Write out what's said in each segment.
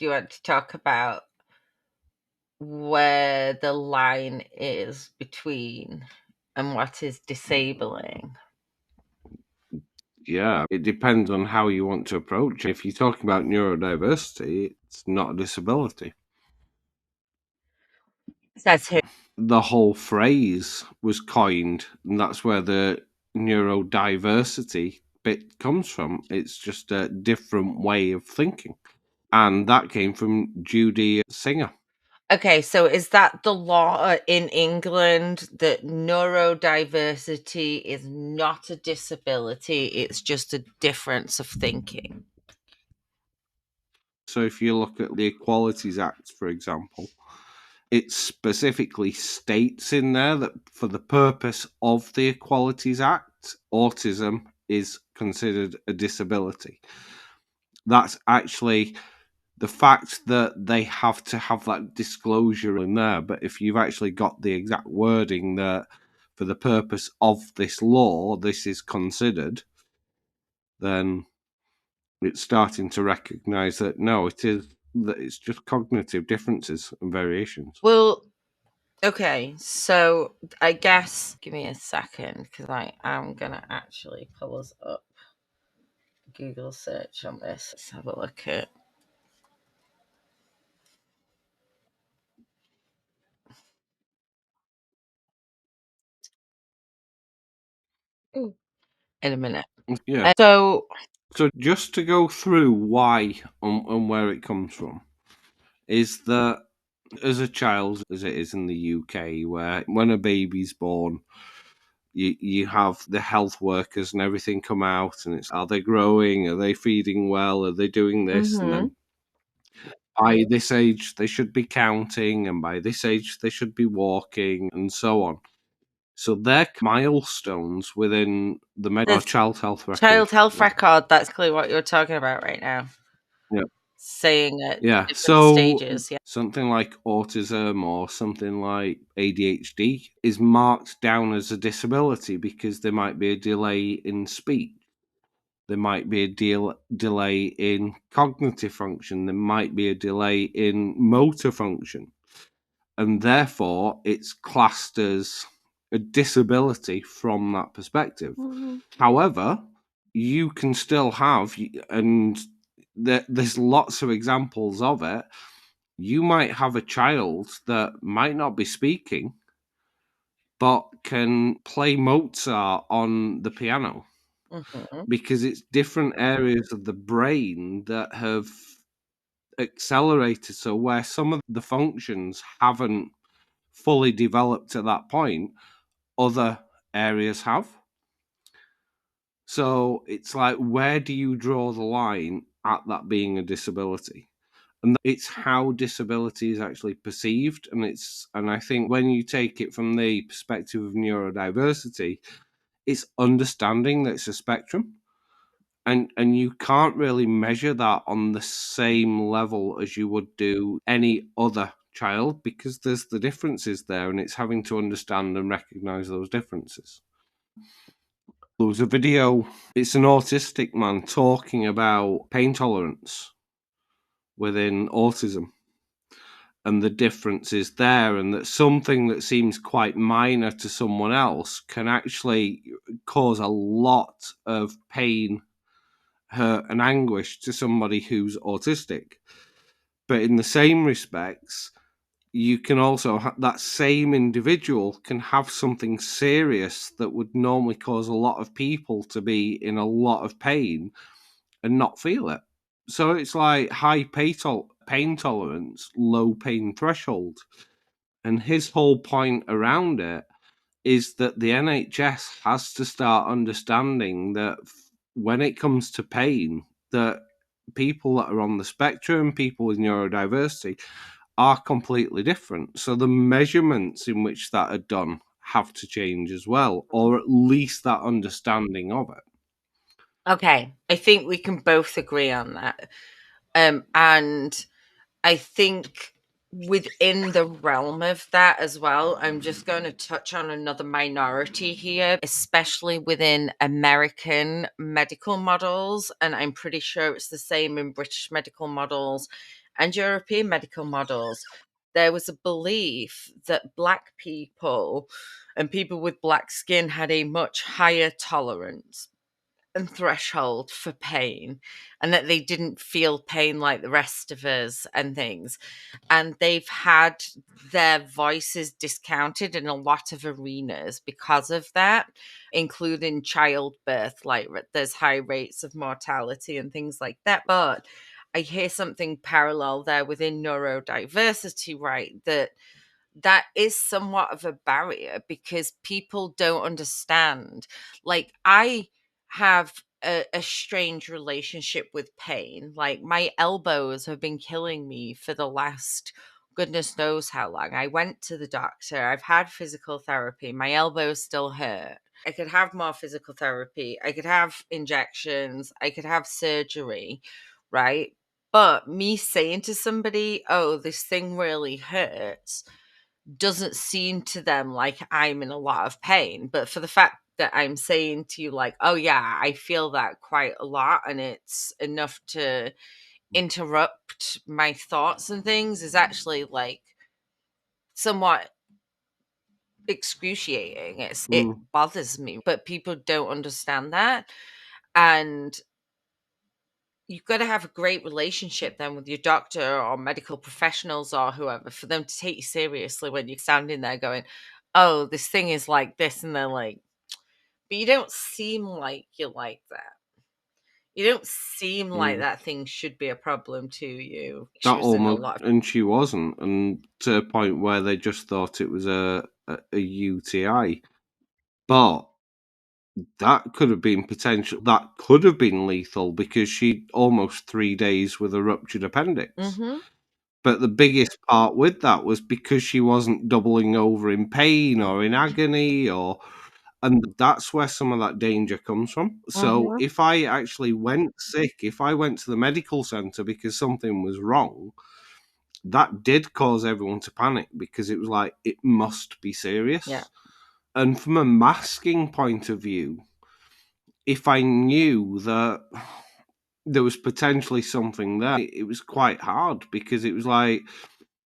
do you want to talk about where the line is between and what is disabling? Yeah, it depends on how you want to approach it. If you're talking about neurodiversity, it's not a disability. Says who? The whole phrase was coined, and that's where the neurodiversity bit comes from. It's just a different way of thinking. And that came from Judy Singer. Okay, so is that the law in England that neurodiversity is not a disability, it's just a difference of thinking? So if you look at the Equalities Act, for example, it specifically states in there that for the purpose of the Equalities Act, autism is considered a disability. That's actually the fact that they have to have that disclosure in there. But if you've actually got the exact wording that for the purpose of this law, this is considered, then it's starting to recognize that no, it is that it's just cognitive differences and variations. Well, okay, so I guess give me a second because I am gonna actually pull us up Google search on this. Let's have a look at. Ooh. In a minute. Yeah. So So just to go through why and where it comes from is that as a child, as it is in the UK, where when a baby's born, you have the health workers and everything come out, and it's are they growing? Are they feeding well? Are they doing this? And then by this age, they should be counting, and by this age, they should be walking, and so on. So they're milestones within the there's child health record. child health Yeah. record, that's clearly what you're talking about right now. Yeah. Saying at Yeah. different So stages, yeah. something like autism or something like ADHD is marked down as a disability because there might be a delay in speech. There might be a delay in cognitive function. There might be a delay in motor function. And therefore, it's classed as a disability from that perspective. However, you can still have, and there's lots of examples of it. You might have a child that might not be speaking, but can play Mozart on the piano Mhm. because it's different areas of the brain that have accelerated. So, where some of the functions haven't fully developed at that point, other areas have. So, it's like, where do you draw the line at that being a disability? And it's how disability is actually perceived, and I think when you take it from the perspective of neurodiversity, it's understanding that it's a spectrum, and you can't really measure that on the same level as you would do any other child because there's the differences there, and it's having to understand and recognize those differences. There was a video, it's an autistic man talking about pain tolerance within autism and the differences there, and that something that seems quite minor to someone else can actually cause a lot of pain, hurt, and anguish to somebody who's autistic. But in the same respects, you can also that same individual can have something serious that would normally cause a lot of people to be in a lot of pain and not feel it. So it's like high pain tolerance, low pain threshold. And his whole point around it is that the NHS has to start understanding that when it comes to pain, that people that are on the spectrum, people with neurodiversity, are completely different. So the measurements in which that are done have to change as well, or at least that understanding of it. Okay, I think we can both agree on that. And I think within the realm of that as well, I'm just going to touch on another minority here, especially within American medical models. And I'm pretty sure it's the same in British medical models and European medical models, there was a belief that Black people and people with black skin had a much higher tolerance and threshold for pain, and that they didn't feel pain like the rest of us and things. And they've had their voices discounted in a lot of arenas because of that, including childbirth. Like there's high rates of mortality and things like that. But I hear something parallel there within neurodiversity, right? That is somewhat of a barrier because people don't understand. Like, I have a strange relationship with pain. Like, my elbows have been killing me for the last goodness knows how long. I went to the doctor, I've had physical therapy, my elbows still hurt. I could have more physical therapy, I could have injections, I could have surgery, right? But me saying to somebody, oh, this thing really hurts, doesn't seem to them like I'm in a lot of pain. But for the fact that I'm saying to you, like, oh, yeah, I feel that quite a lot, and it's enough to interrupt my thoughts and things, is actually like somewhat excruciating. It Mm. bothers me, but people don't understand that. And you've got to have a great relationship then with your doctor or medical professionals or whoever for them to take you seriously when you're standing there going, oh, this thing is like this. And they're like, but you don't seem like you're like that. You don't seem like Mm. that thing should be a problem to you. She That was in a almost, lot of. and she wasn't, and to a point where they just thought it was a UTI. But that could have been potential. That could have been lethal because she almost 3 days with a ruptured appendix. Mm-hmm. But the biggest part with that was because she wasn't doubling over in pain or in agony, and that's where some of that danger comes from. So Mm-hmm. if I actually went sick, if I went to the medical center because something was wrong, that did cause everyone to panic because it was like it must be Yeah. serious. And from a masking point of view, if I knew that there was potentially something there, it was quite hard because it was like,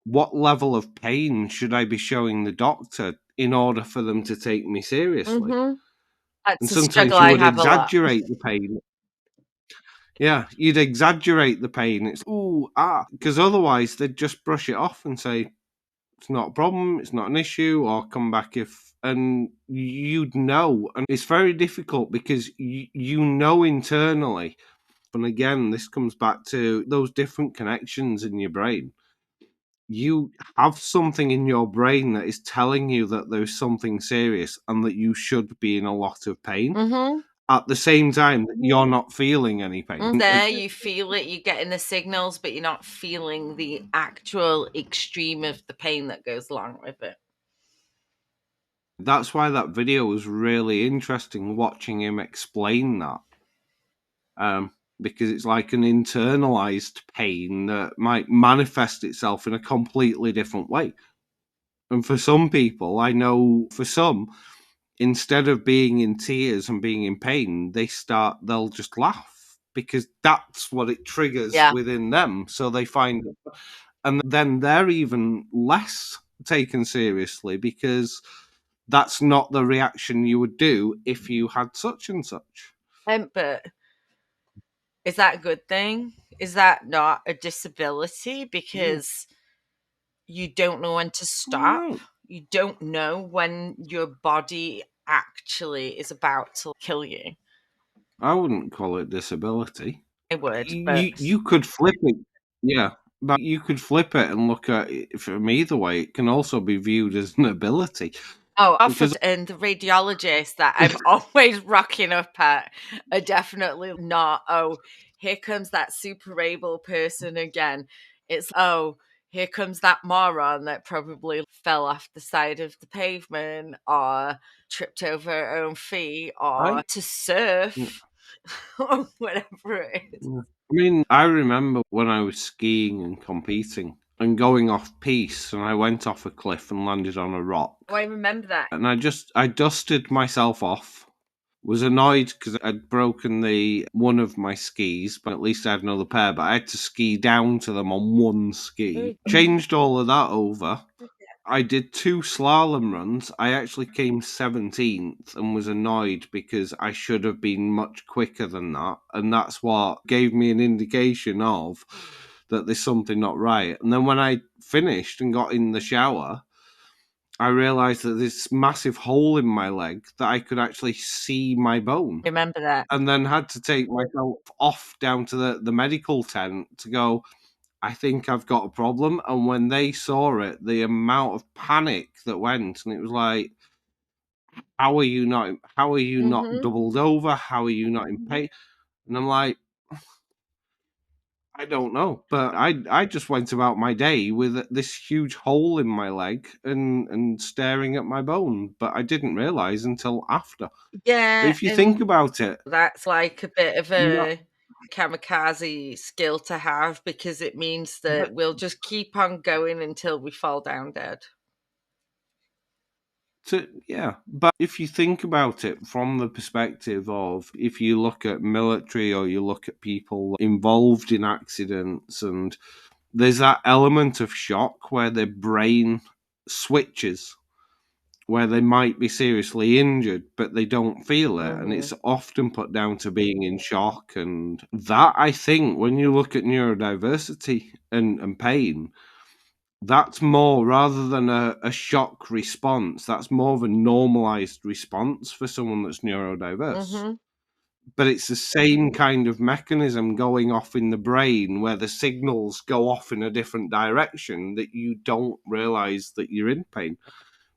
what level of pain should I be showing the doctor in order for them to take me seriously? Mm-hmm. And That's a struggle sometimes you I would have a lot. exaggerate the pain. Yeah, you'd exaggerate the pain. It's ooh, ah, because otherwise they'd just brush it off and say it's not a problem, it's not an issue, or come back if, and you'd know. And it's very difficult because you know internally. And again, this comes back to those different connections in your brain. You have something in your brain that is telling you that there's something serious and that you should be in a lot of pain Mm-hmm. at the same time that you're not feeling any pain. There, you feel it, you're getting the signals, but you're not feeling the actual extreme of the pain that goes along with it. That's why that video was really interesting, watching him explain that. Because it's like an internalized pain that might manifest itself in a completely different way. And for some people, I know for some, instead of being in tears and being in pain, they'll just laugh because that's what it triggers Yeah. within them. So they find, and then they're even less taken seriously because that's not the reaction you would do if you had such and such. But is that a good thing? Is that not a disability? Mm, Because you don't know when to stop. no, You don't know when your body actually is about to kill you. I wouldn't call it disability. I would, but You could flip it, yeah, but you could flip it and look at it from either way. It can also be viewed as an ability oh, because often and the radiologists that I'm always rocking up at are definitely not, oh, here comes that super able person again. It's, oh, here comes that moron that probably fell off the side of the pavement or tripped over her own feet or I to surf or whatever it is. yeah. I mean, I remember when I was skiing and competing and going off piste, and I went off a cliff and landed on a Oh, I rock, remember that. and I dusted myself off, was annoyed because I'd broken the one of my skis, but at least I had another pair. But I had to ski down to them on one ski. Changed all of that over. I did 2 slalom runs. I actually came 17th and was annoyed because I should have been much quicker than that. And that's what gave me an indication of that there's something not right. And then when I finished and got in the shower, I realized that this massive hole in my leg that I could actually see my bone. Remember that? And then had to take myself off down to the medical tent to go, I think I've got a problem. And when they saw it, the amount of panic that went, and it was like, how are you not Mm-hmm. doubled over? How are you not in pain? And I'm like, I don't know. But I just went about my day with this huge hole in my leg and staring at my bone. But I didn't realize until after. But Yeah, if you think and about it, that's like a bit of not a kamikaze skill to have, because it means yeah, that we'll just keep on going until we fall down dead. but if you think about it from the perspective of if you look at military or you look at people involved in accidents, and there's that element of shock where their brain switches, where they might be seriously injured but they don't feel it, and Mm-hmm. it's often put down to being in shock. And that, I think, when you look at neurodiversity and pain, that's more, rather than a shock response, that's more of a normalized response for someone that's neurodiverse. Mm-hmm. But it's the same kind of mechanism going off in the brain where the signals go off in a different direction that you don't realize that you're in pain.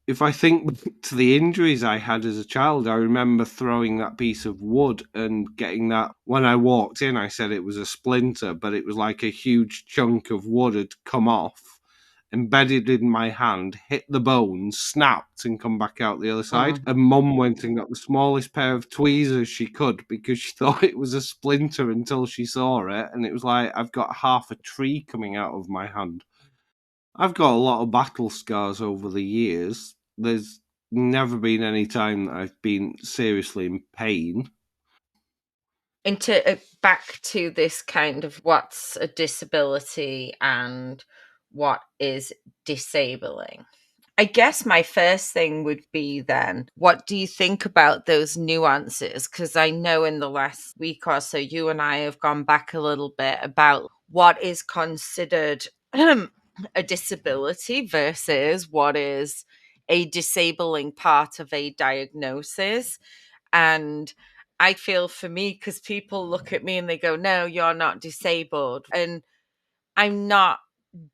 If I think to the injuries I had as a child, I remember throwing that piece of wood and getting that. When I walked in, I said it was a splinter, but it was like a huge chunk of wood had come off, embedded in my hand, hit the bone, snapped, and come back out the other side. Mm. And Mum went and got the smallest pair of tweezers she could because she thought it was a splinter until she saw it. And it was like, I've got half a tree coming out of my hand. I've got a lot of battle scars over the years. There's never been any time that I've been seriously in pain. Into back to this kind of what's a disability and what is disabling. I guess my first thing would be then, what do you think about those nuances? Because I know in the last week or so, you and I have gone back a little bit about what is considered a disability versus what is a disabling part of a diagnosis. And I feel for me, because people look at me and they go, no, you're not disabled. And I'm not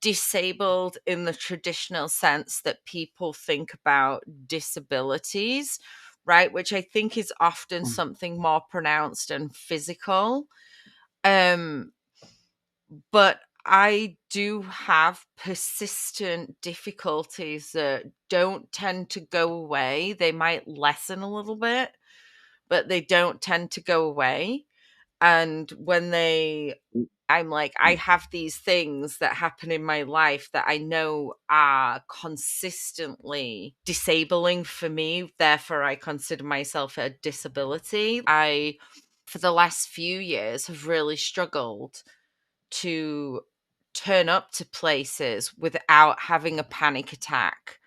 disabled in the traditional sense that people think about disabilities, right? Which I think is often something more pronounced and physical. Um, but I do have persistent difficulties that don't tend to go away. They might lessen a little bit, but they don't tend to go away. And when I'm like, I have these things that happen in my life that I know are consistently disabling for me. Therefore, I consider myself a disability. For the last few years, have really struggled to turn up to places without having a panic attack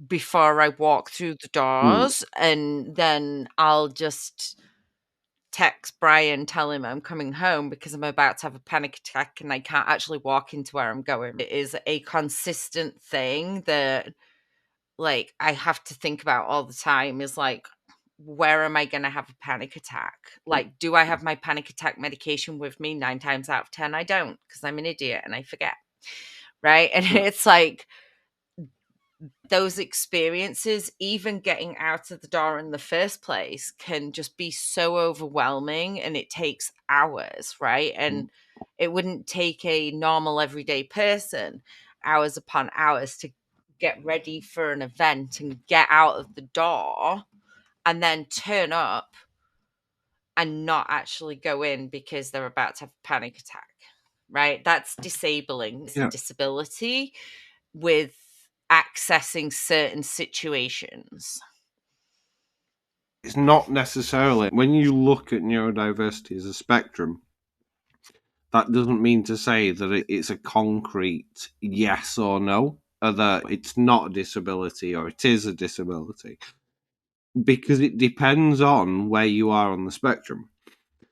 before I walk through the Mm, doors. And then I'll just text Brian, tell him I'm coming home because I'm about to have a panic attack and I can't actually walk into where I'm going. It is a consistent thing that, like, I have to think about all the time, is like, where am I going to have a panic attack? Like, do I have my panic attack medication with me? 9 times out of 10, I don't, because I'm an idiot and I forget. Right. And yeah, it's like, those experiences, even getting out of the door in the first place, can just be so overwhelming, and it takes hours, right? And it wouldn't take a normal everyday person hours upon hours to get ready for an event and get out of the door and then turn up and not actually go in because they're about to have a panic attack, right? That's disabling. It's a yeah. disability with accessing certain situations. It's not necessarily, when you look at neurodiversity as a spectrum, that doesn't mean to say that it's a concrete yes or no, or that it's not a disability or it is a disability, because it depends on where you are on the spectrum.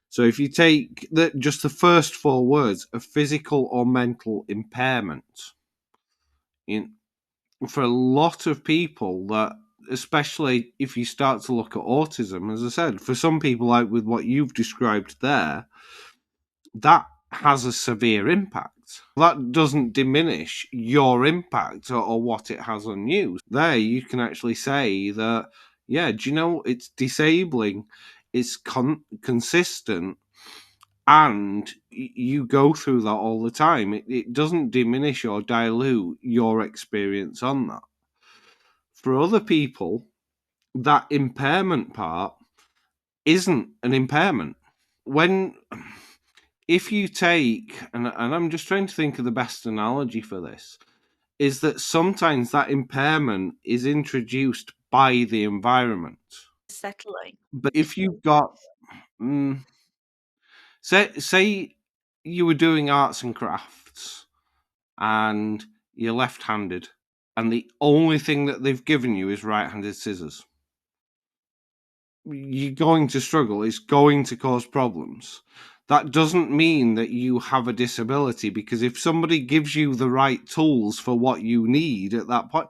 So if you take just the first four words of physical or mental impairment, in, for a lot of people, that, especially if you start to look at autism, as I said, for some people, like with what you've described there, that has a severe impact. That doesn't diminish your impact, or what it has on you. There, you can actually say that, yeah, do you know, it's disabling, it's consistent, and you go through that all the time. It doesn't diminish or dilute your experience on that. For other people, that impairment part isn't an impairment. When If you take, and I'm just trying to think of the best analogy for this, is that sometimes that impairment is introduced by the environment. Settling. But if you've got, mm, say you were doing arts and crafts and you're left-handed, and the only thing that they've given you is right-handed scissors, you're going to struggle. It's going to cause problems. That doesn't mean that you have a disability, because if somebody gives you the right tools for what you need at that point,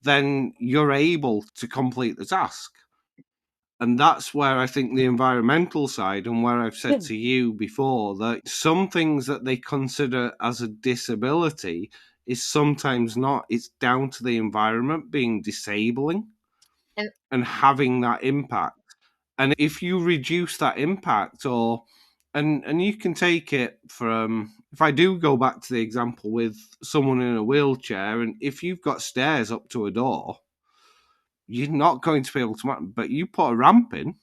then you're able to complete the task. And that's where I think the environmental side, and where I've said to you before that some things that they consider as a disability is sometimes not. It's down to the environment being disabling And and having that impact. And if you reduce that impact, or and you can take it from, if I do go back to the example with someone in a wheelchair, and if you've got stairs up to a door, you're not going to be able to, but you put a ramp in,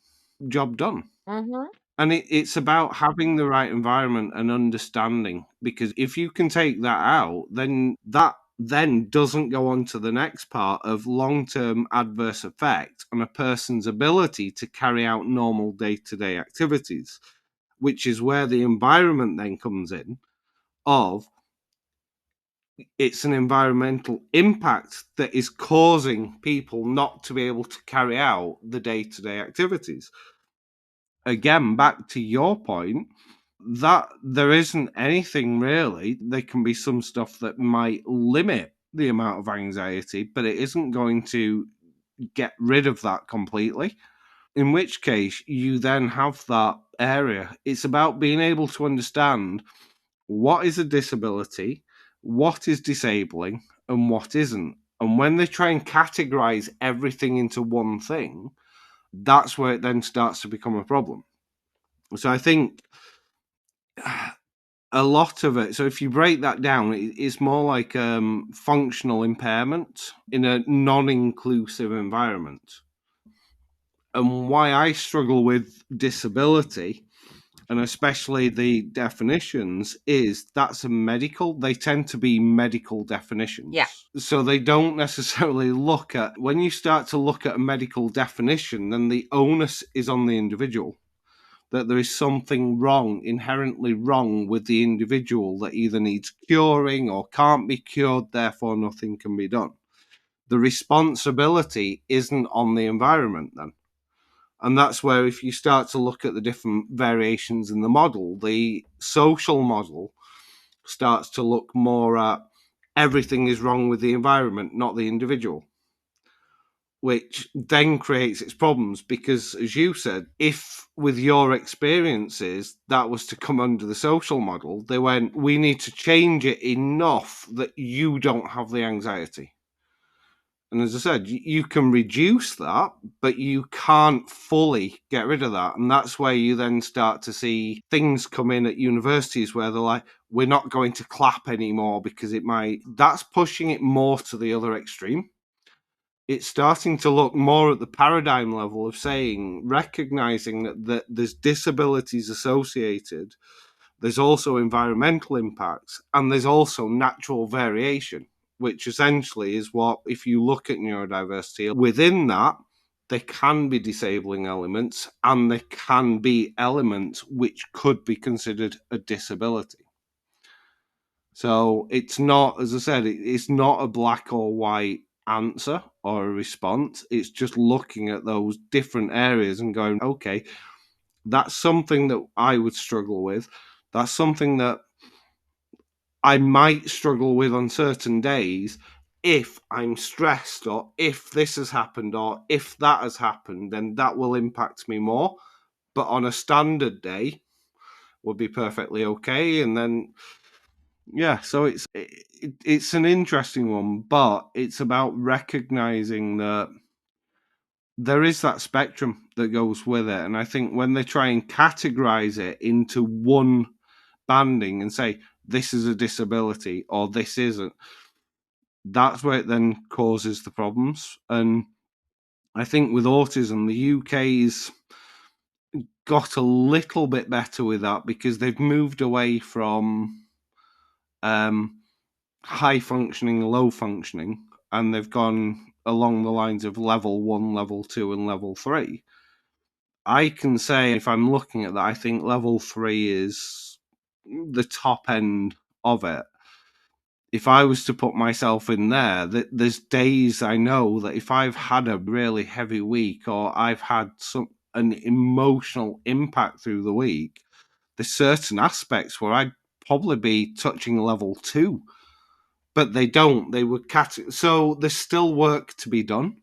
job done. mhm. And it's about having the right environment and understanding, because if you can take that out, then that then doesn't go on to the next part of long-term adverse effect on a person's ability to carry out normal day-to-day activities, which is where the environment then comes in. Of It's an environmental impact that is causing people not to be able to carry out the day-to-day activities. Again, back to your point, that there isn't anything really. There can be some stuff that might limit the amount of anxiety, but it isn't going to get rid of that completely. In which case, you then have that area. It's about being able to understand what is a disability, what is disabling, and what isn't. And when they try and categorize everything into one thing, that's where it then starts to become a problem. So I think a lot of it, so if you break that down, it's more like functional impairment in a non-inclusive environment. And why I struggle with disability, and especially the definitions, is that's a medical, they tend to be medical definitions. Yeah. So they don't necessarily look at, when you start to look at a medical definition, then the onus is on the individual, that there is something wrong, inherently wrong with the individual, that either needs curing or can't be cured, therefore nothing can be done. The responsibility isn't on the environment then. And that's where, if you start to look at the different variations in the model, the social model starts to look more at everything is wrong with the environment, not the individual, which then creates its problems. Because, as you said, if with your experiences that was to come under the social model, they went, we need to change it enough that you don't have the anxiety. And as I said, you can reduce that, but you can't fully get rid of that. And that's where you then start to see things come in at universities where they're like, we're not going to clap anymore because it might. That's pushing it more to the other extreme. It's starting to look more at the paradigm level of saying, recognizing that there's disabilities associated, there's also environmental impacts, and there's also natural variation, which essentially is what, if you look at neurodiversity, within that, there can be disabling elements and there can be elements which could be considered a disability. So it's not, as I said, it's not a black or white answer or a response. It's just looking at those different areas and going, okay, that's something that I would struggle with. That's something that I might struggle with on certain days. If I'm stressed, or if this has happened, or if that has happened, then that will impact me more. But on a standard day, would be perfectly okay. And then, yeah, so it's an interesting one, but it's about recognizing that there is that spectrum that goes with it. And I think when they try and categorize it into one banding and say this is a disability or this isn't, that's where it then causes the problems. And I think with autism, the UK's got a little bit better with that because they've moved away from high functioning, low functioning, and they've gone along the lines of level 1, level 2, and level 3. I can say, if I'm looking at that, I think level 3 is the top end of it. If I was to put myself in there, there's days I know that if I've had a really heavy week or I've had an emotional impact through the week, there's certain aspects where I'd probably be touching level 2, but they don't. They were so there's still work to be done.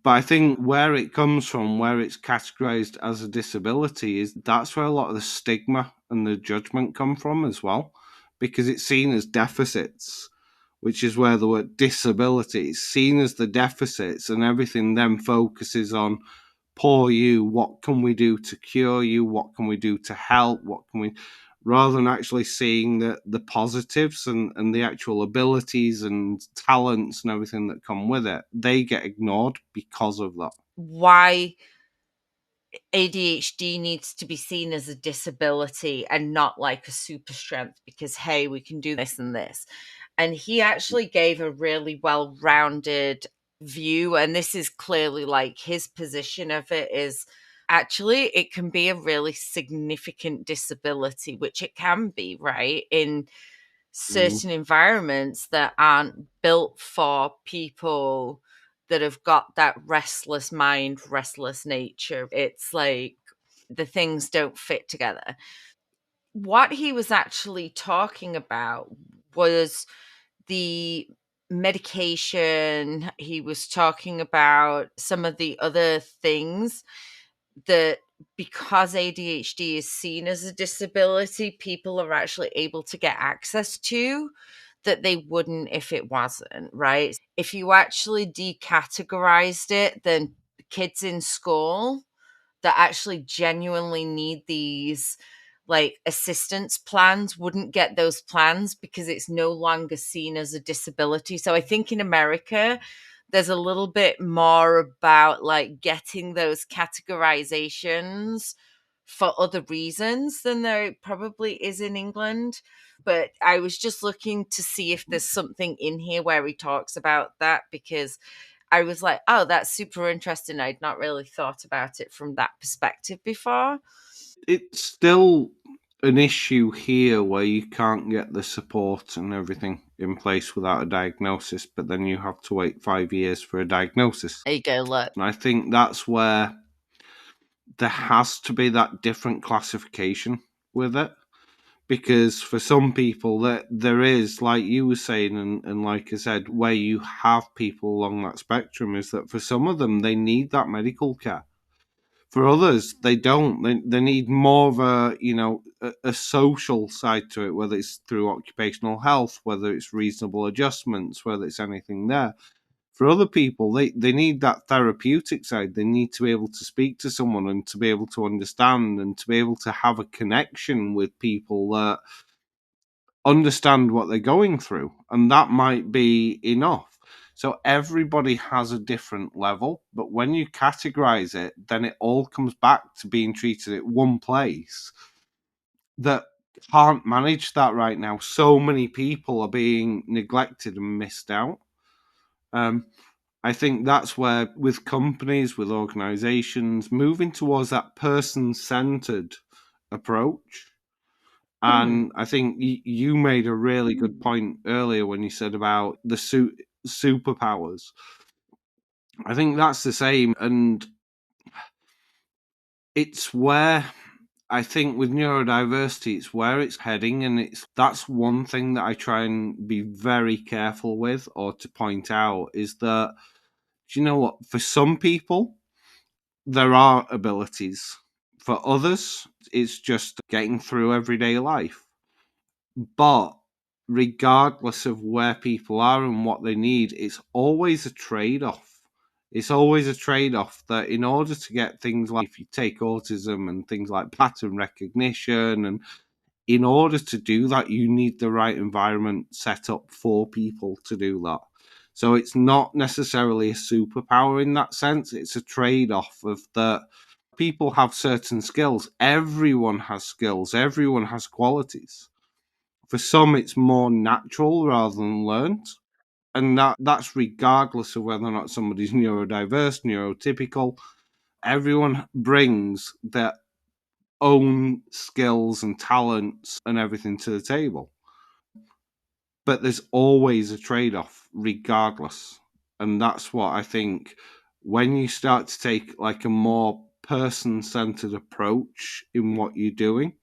But I think where it comes from, where it's categorized as a disability, is that's where a lot of the stigma and the judgment come from as well, because it's seen as deficits, which is where the word disability is seen as the deficits, and everything then focuses on poor you, what can we do to cure you, what can we do to help, what can we, rather than actually seeing the positives and the actual abilities and talents and everything that come with it, they get ignored because of that. Why ADHD needs to be seen as a disability and not like a super strength because, hey, we can do this and this. And he actually gave a really well rounded view. And this is clearly like his position of it is actually it can be a really significant disability, which it can be, right? In Mm. certain environments that aren't built for people that have got that restless mind, restless nature. It's like the things don't fit together. What he was actually talking about was the medication. He was talking about some of the other things that because ADHD is seen as a disability, people are actually able to get access to that they wouldn't if it wasn't, right? If you actually decategorized it, then kids in school that actually genuinely need these like assistance plans wouldn't get those plans because it's no longer seen as a disability. So I think in America, there's a little bit more about like getting those categorizations for other reasons than there probably is in England. But I was just looking to see if there's something in here where he talks about that because I was like, oh, that's super interesting. I'd not really thought about it from that perspective before. It's still an issue here where you can't get the support and everything in place without a diagnosis, but then you have to wait 5 years for a diagnosis. There you go, look. And I think that's where there has to be that different classification with it. Because for some people, that there is, like you were saying, and like I said, where you have people along that spectrum, is that for some of them, they need that medical care. For others, they don't. They need more of a, a social side to it, whether it's through occupational health, whether it's reasonable adjustments, whether it's anything there. For other people, they need that therapeutic side. They need to be able to speak to someone and to be able to understand and to be able to have a connection with people that understand what they're going through. And that might be enough. So everybody has a different level, but when you categorize it, then it all comes back to being treated at one place that can't manage that right now. So many people are being neglected and missed out. Um, I think that's where, with companies, with organizations, moving towards that person centered approach. Hmm. And I think you made a really good point earlier when you said about the superpowers. I think that's the same. And it's where I think with neurodiversity, it's where it's heading. And that's one thing that I try and be very careful with, or to point out, is that, do you know what? For some people, there are abilities. For others, it's just getting through everyday life. But regardless of where people are and what they need, it's always a trade off. It's always a trade off that, in order to get things like, if you take autism and things like pattern recognition, and in order to do that, you need the right environment set up for people to do that. So it's not necessarily a superpower in that sense. It's a trade off of that people have certain skills. Everyone has skills, everyone has qualities. For some, it's more natural rather than learnt. And that's regardless of whether or not somebody's neurodiverse, neurotypical. Everyone brings their own skills and talents and everything to the table. But there's always a trade off, regardless. And that's what I think, when you start to take like a more person centered approach in what you're doing,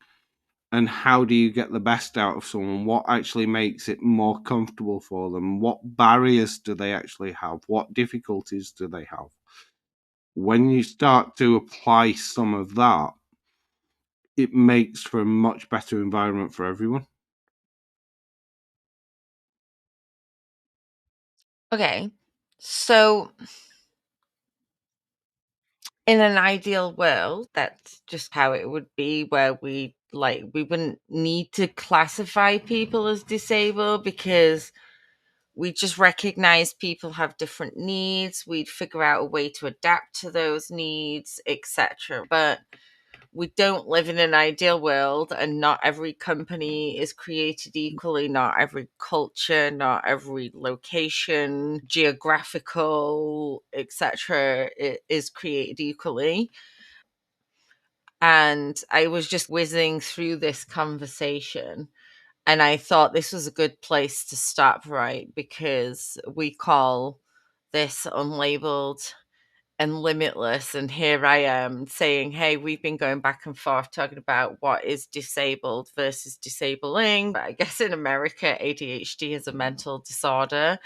and how do you get the best out of someone, what actually makes it more comfortable for them, what barriers do they actually have, what difficulties do they have, when you start to apply some of that, it makes for a much better environment for everyone. Okay. So, in an ideal world, that's just how it would be, where we wouldn't need to classify people as disabled, because we just recognize people have different needs. We'd figure out a way to adapt to those needs, etc. But we don't live in an ideal world, and not every company is created equally, not every culture, not every location, geographical, etc., is created equally. And I was just whizzing through this conversation, and I thought this was a good place to stop, right? Because we call this Unlabelled and Limitless, and here I am saying, hey, we've been going back and forth talking about what is disabled versus disabling. But I guess in America, ADHD is a mental disorder.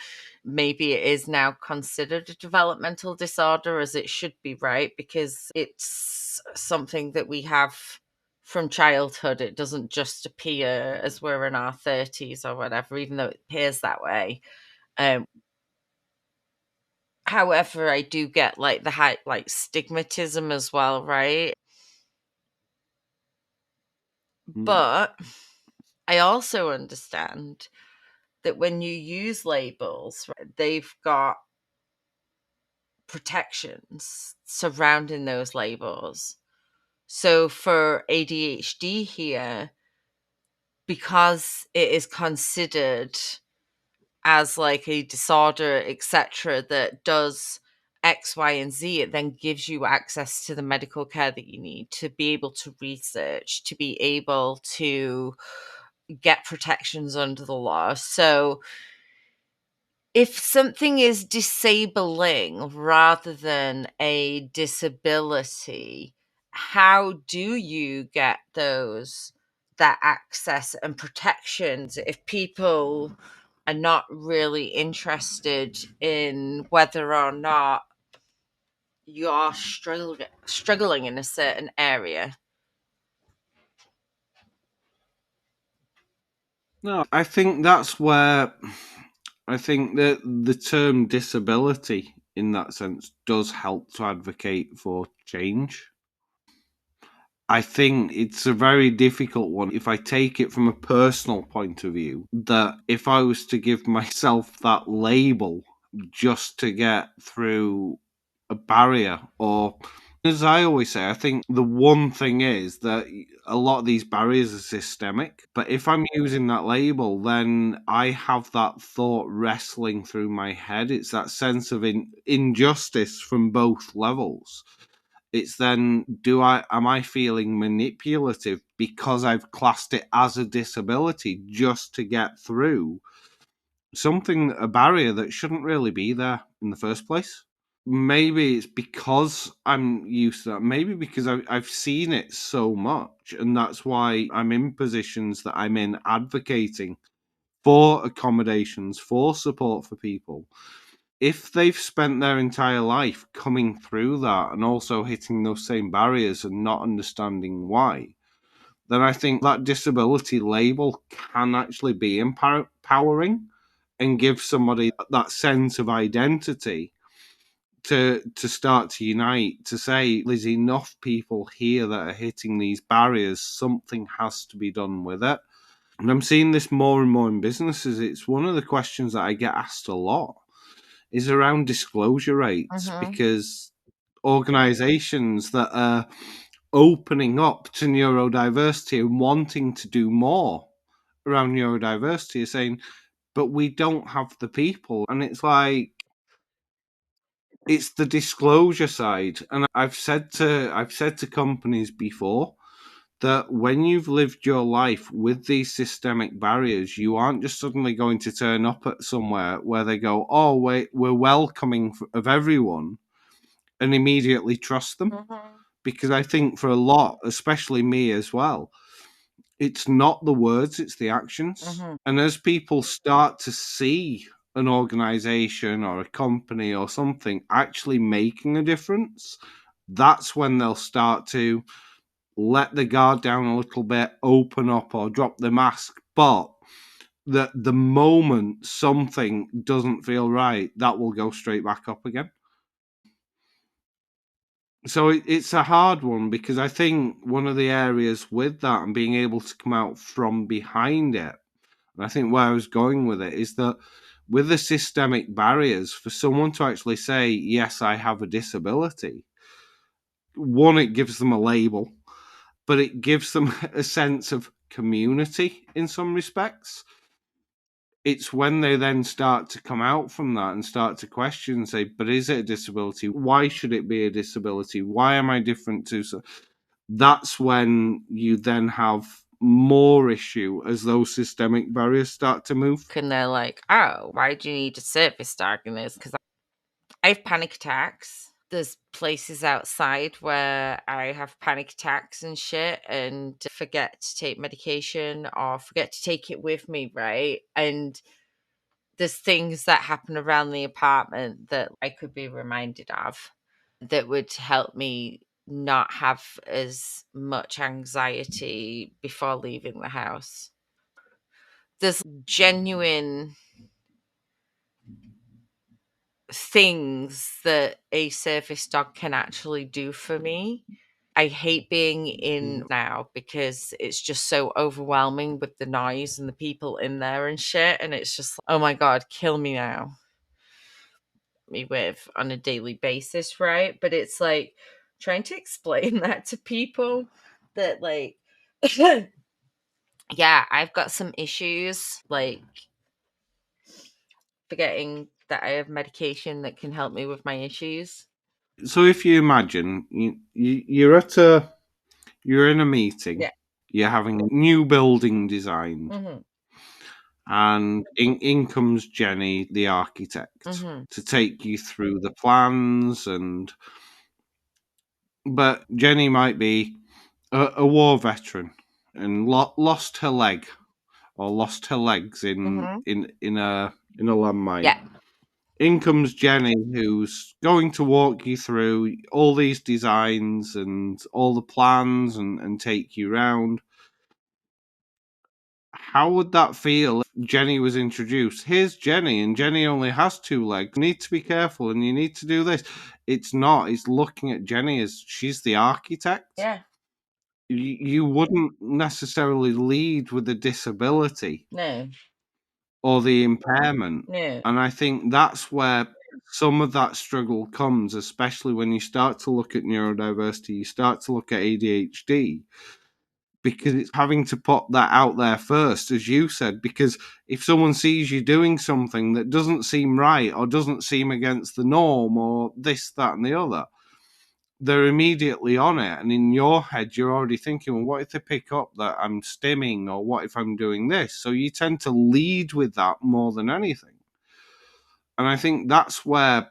Maybe it is now considered a developmental disorder, as it should be, right? Because it's something that we have from childhood. It doesn't just appear as we're in our 30s or whatever, even though it appears that way. um However, I do get, like, the high, like, stigmatism as well, right? Mm. But I also understand that when you use labels, right, they've got protections surrounding those labels. So for ADHD here, because it is considered as like a disorder, etc., that does X, Y, and Z, it then gives you access to the medical care that you need to be able to research, to be able to get protections under the law. So if something is disabling rather than a disability, how do you get that access and protections if people are not really interested in whether or not you're struggling in a certain area? No, I think that's where I think that the term disability, in that sense, does help to advocate for change. I think it's a very difficult one. If I take it from a personal point of view, that if I was to give myself that label just to get through a barrier, or As I always say, I think the one thing is that a lot of these barriers are systemic. But if I'm using that label, then I have that thought wrestling through my head. It's that sense of injustice from both levels. It's then, am I feeling manipulative because I've classed it as a disability just to get through a barrier that shouldn't really be there in the first place? Maybe it's because I'm used to that. Maybe because I've seen it so much, and that's why I'm in positions that I'm in advocating for accommodations, for support for people. If they've spent their entire life coming through that and also hitting those same barriers and not understanding why, then I think that disability label can actually be empowering and give somebody that sense of identity to start to unite, to say there's enough people here that are hitting these barriers, something has to be done with it. And I'm seeing this more and more in businesses. It's one of the questions that I get asked a lot is around disclosure rates, Mm-hmm. because organizations that are opening up to neurodiversity and wanting to do more around neurodiversity are saying, but we don't have the people. And it's like, it's the disclosure side. And I've said to companies before that when you've lived your life with these systemic barriers, you aren't just suddenly going to turn up at somewhere where they go, oh wait, we're welcoming of everyone, and immediately trust them. Mm-hmm. Because I think for a lot, especially me as well, it's not the words, it's the actions. Mm-hmm. And as people start to see an organization or a company or something actually making a difference, that's when they'll start to let the guard down a little bit, open up or drop the mask. But the moment something doesn't feel right, that will go straight back up again. So it's a hard one, because I think one of the areas with that and being able to come out from behind it, and I think where I was going with it is that with the systemic barriers, for someone to actually say, yes, I have a disability, one, it gives them a label, but it gives them a sense of community in some respects. It's when they then start to come out from that and start to question and say, but is it a disability? Why should it be a disability? Why am I different to so? That's when you then have more issue as those systemic barriers start to move. And they're like, oh, why do you need a service dog in this? Because I have panic attacks. There's places outside where I have panic attacks and shit and forget to take medication or forget to take it with me, right? And there's things that happen around the apartment that I could be reminded of that would help me not have as much anxiety before leaving the house. There's genuine things that a service dog can actually do for me. I hate being in now because it's just so overwhelming with the noise and the people in there and shit. And it's just, oh my God, kill me now. Me with on a daily basis, right? But it's like trying to explain that to people that, like, yeah, I've got some issues, like forgetting that I have medication that can help me with my issues. So if you imagine you're in a meeting, Yeah. you're having a new building designed, Mm-hmm. and in comes Jenny, the architect, Mm-hmm. to take you through the plans. And but Jenny might be a war veteran and lost her leg, or lost her legs Mm-hmm. in a landmine. Yeah. In comes Jenny, who's going to walk you through all these designs and all the plans, and take you round. How would that feel if Jenny was introduced? Here's Jenny, and Jenny only has two legs. You need to be careful, and you need to do this. It's not. It's looking at Jenny as she's the architect. Yeah. You wouldn't necessarily lead with the disability No. or the impairment. No. And I think that's where some of that struggle comes, especially when you start to look at neurodiversity, you start to look at ADHD, because it's having to put that out there first, as you said, because if someone sees you doing something that doesn't seem right or doesn't seem against the norm or this, that, and the other, they're immediately on it. And in your head, you're already thinking, well, what if they pick up that I'm stimming, or what if I'm doing this? So you tend to lead with that more than anything. And I think that's where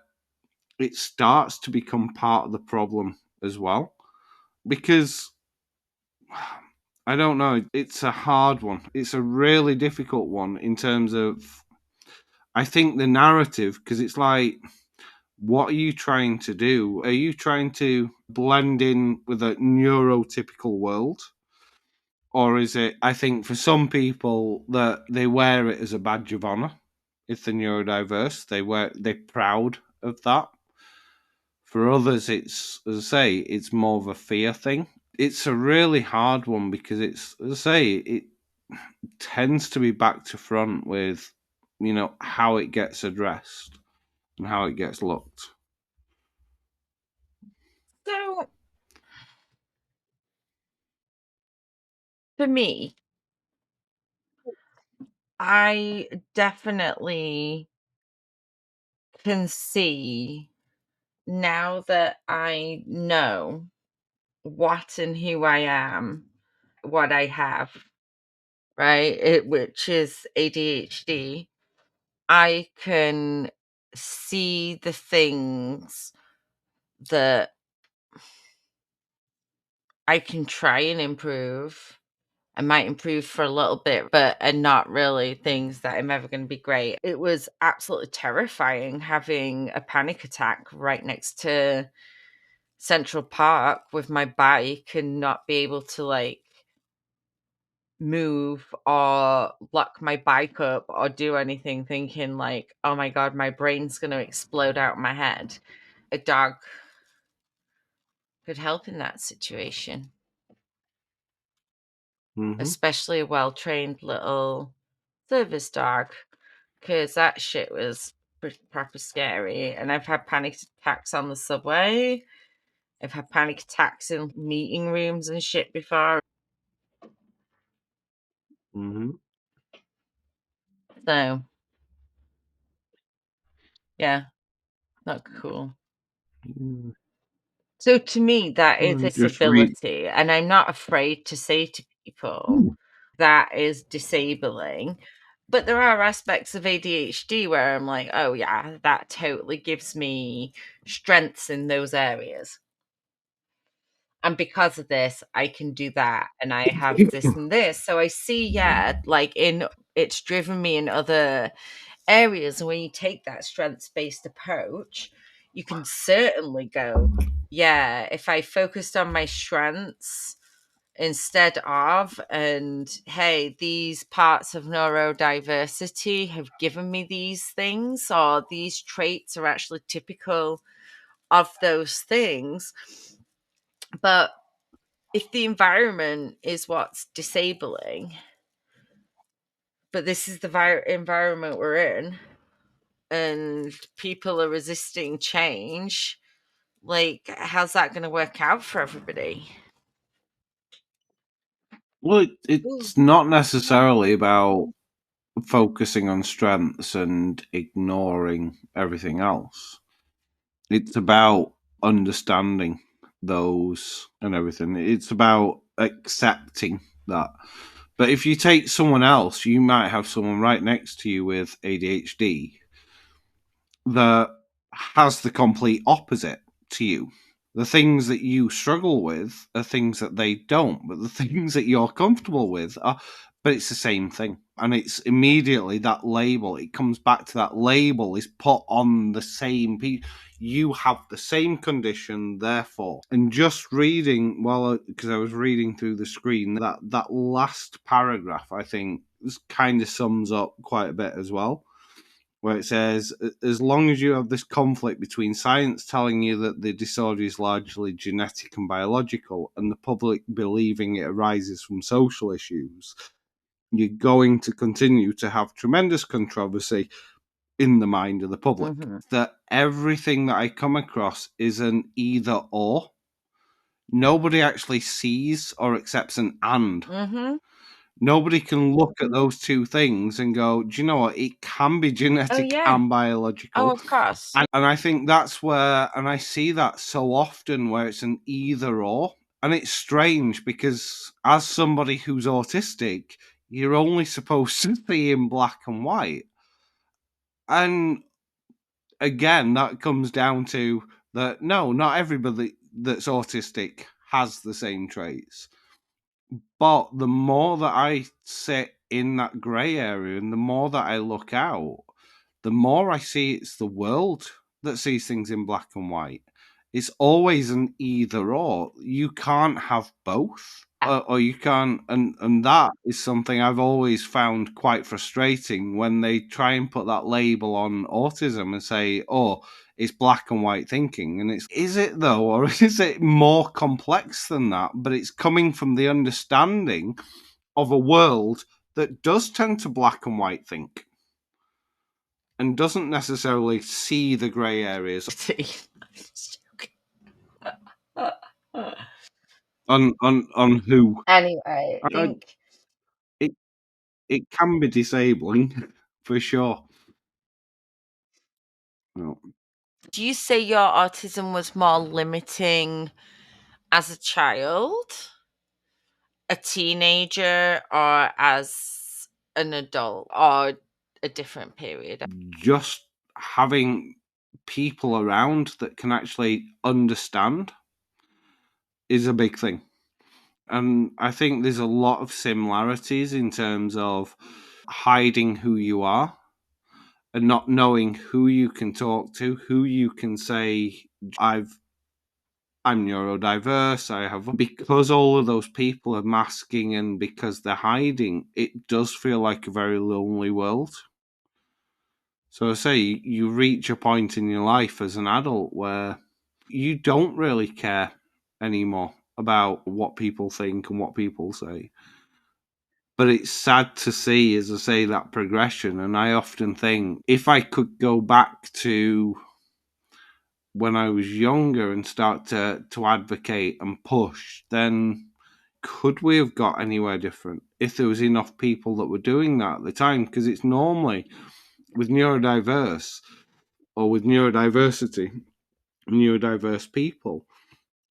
it starts to become part of the problem as well. Because I don't know, it's a hard one. It's a really difficult one in terms of, I think, the narrative, because it's like, what are you trying to do? Are you trying to blend in with a neurotypical world? Or is it, I think for some people, that they wear it as a badge of honor. If they're neurodiverse, they're proud of that. For others, it's, as I say, it's more of a fear thing. It's a really hard one because it's, as I say, it tends to be back to front with, how it gets addressed and how it gets looked. So for me, I definitely can see, now that I know what and who I am, what I have, right? Which is ADHD. I can see the things that I can try and improve. I might improve for a little bit, but and not really things that I'm ever going to be great. It was absolutely terrifying having a panic attack right next to Central Park with my bike and not be able to like move or lock my bike up or do anything, thinking like, oh my god, my brain's going to explode out my head. A dog could help in that situation, Mm-hmm. especially a well-trained little service dog, because that shit was pretty proper scary. And I've had panic attacks on the subway. I've had panic attacks in meeting rooms and shit before. Mm-hmm. So yeah, not cool. Mm. So to me, that is Well, just read. disability, and I'm not afraid to say to people that is disabling. But there are aspects of ADHD where I'm like, oh yeah, that totally gives me strengths in those areas. And because of this, I can do that, and I have this and this. So I see, yeah, like in it's driven me in other areas. And when you take that strengths based approach, you can certainly go, yeah, if I focused on my strengths instead of, and hey, these parts of neurodiversity have given me these things, or these traits are actually typical of those things. But if the environment is what's disabling, but this is the environment we're in, and people are resisting change, like, how's that going to work out for everybody? Well, Ooh. it's not necessarily about focusing on strengths and ignoring everything else. It's about understanding those and everything. It's about accepting that. But if you take someone else, you might have someone right next to you with ADHD that has the complete opposite to you. The things that you struggle with are things that they don't, but the things that you're comfortable with are, but it's the same thing. And it's immediately that label, it comes back to that label is put on the same people. You have the same condition, therefore. And just reading, well, because I was reading through the screen, that last paragraph, I think, kind of sums up quite a bit as well, where it says, as long as you have this conflict between science telling you that the disorder is largely genetic and biological and the public believing it arises from social issues, you're going to continue to have tremendous controversy in the mind of the public. Mm-hmm. That everything that I come across is an either or. Nobody actually sees or accepts an and. Mm-hmm. Nobody can look at those two things and go, do you know what? It can be Oh genetic yeah. and Oh, biological. of course. And I think that's where, and I see that so often where it's an either or. And it's strange because as somebody who's autistic, you're only supposed to see in black and white. And again, that comes down to that no, not everybody that's autistic has the same traits. But the more that I sit in that grey area and the more that I look out, the more I see it's the world that sees things in black and white. It's always an either or. You can't have both. Or you can't, and that is something I've always found quite frustrating when they try and put that label on autism and say, "Oh, it's black and white thinking," and it's is it though, or is it more complex than that? But it's coming from the understanding of a world that does tend to black and white think and doesn't necessarily see the grey areas on who. Anyway, I I, think. it it can be disabling for sure. No. Do you say your autism was more limiting as a child, a teenager, or as an adult, or a different period? Just having people around that can actually understand is a big thing. And I think there's a lot of similarities in terms of hiding who you are and not knowing who you can talk to, who you can say, I'm neurodiverse, I have, because all of those people are masking and because they're hiding, it does feel like a very lonely world. So I say you reach a point in your life as an adult where you don't really care anymore about what people think and what people say. But it's sad to see, as I say, that progression. And I often think if I could go back to when I was younger and start to advocate and push, then could we have got anywhere different if there was enough people that were doing that at the time? Because it's normally with neurodiverse or with neurodiversity, neurodiverse people,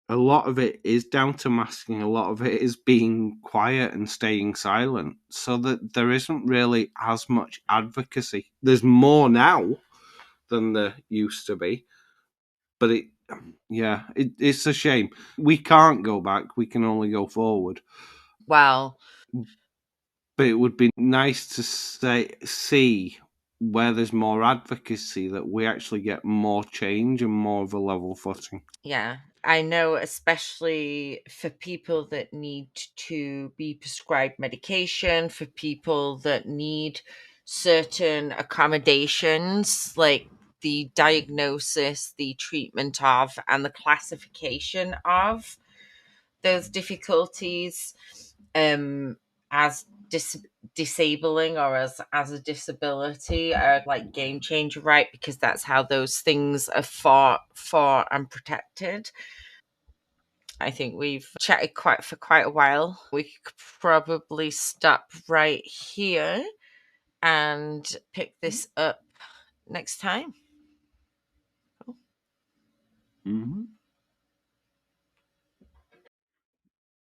a lot of it is down to masking, a lot of it is being quiet and staying silent, so that there isn't really as much advocacy. There's more now than there used to be, but it's a shame. We can't go back, we can only go forward. Well, But it would be nice to see where there's more advocacy that we actually get more change and more of a level footing. yeah, I know, especially for people that need to be prescribed medication, for people that need certain accommodations, like the diagnosis, the treatment of, and the classification of those difficulties as disabling or as a disability are like game changer, right? Because that's how those things are fought for and protected. I think we've chatted for quite a while. We could probably stop right here and pick this up next time. Mm-hmm.